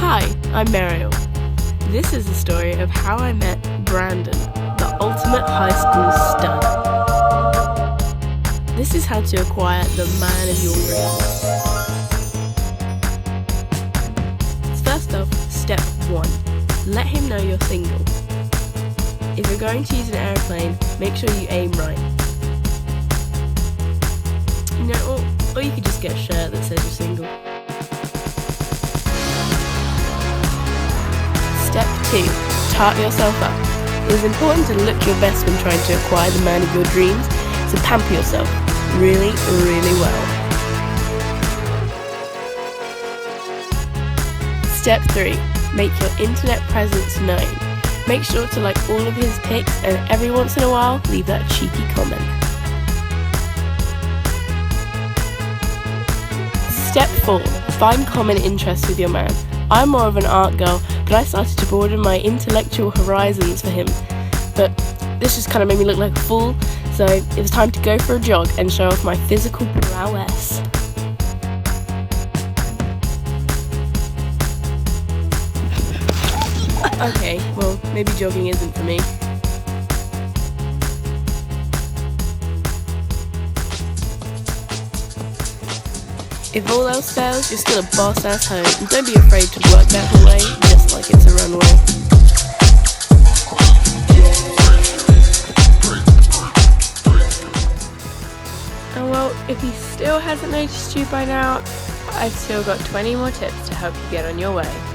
Hi, I'm Mariel. This is the story of how I met Brandon, the ultimate high school stud. This is how to acquire the man of your dreams. First off, step 1. Let him know you're single. If you're going to use an aeroplane, make sure you aim right. Or you could just get a shirt that says you're single. Step 2. Tart yourself up. It is important to look your best when trying to acquire the man of your dreams, so pamper yourself really, really well. Step 3. Make your internet presence known. Make sure to like all of his pics and every once in a while leave that cheeky comment. Step 4. Find common interests with your man. I'm more of an art girl, but I started to broaden my intellectual horizons for him. But this just kind of made me look like a fool, so it was time to go for a jog and show off my physical prowess. Okay, well, maybe jogging isn't for me. If all else fails, you're still a boss-ass hoe, and don't be afraid to work that away just like it's a runway. And well, if he still hasn't noticed you by now, I've still got 20 more tips to help you get on your way.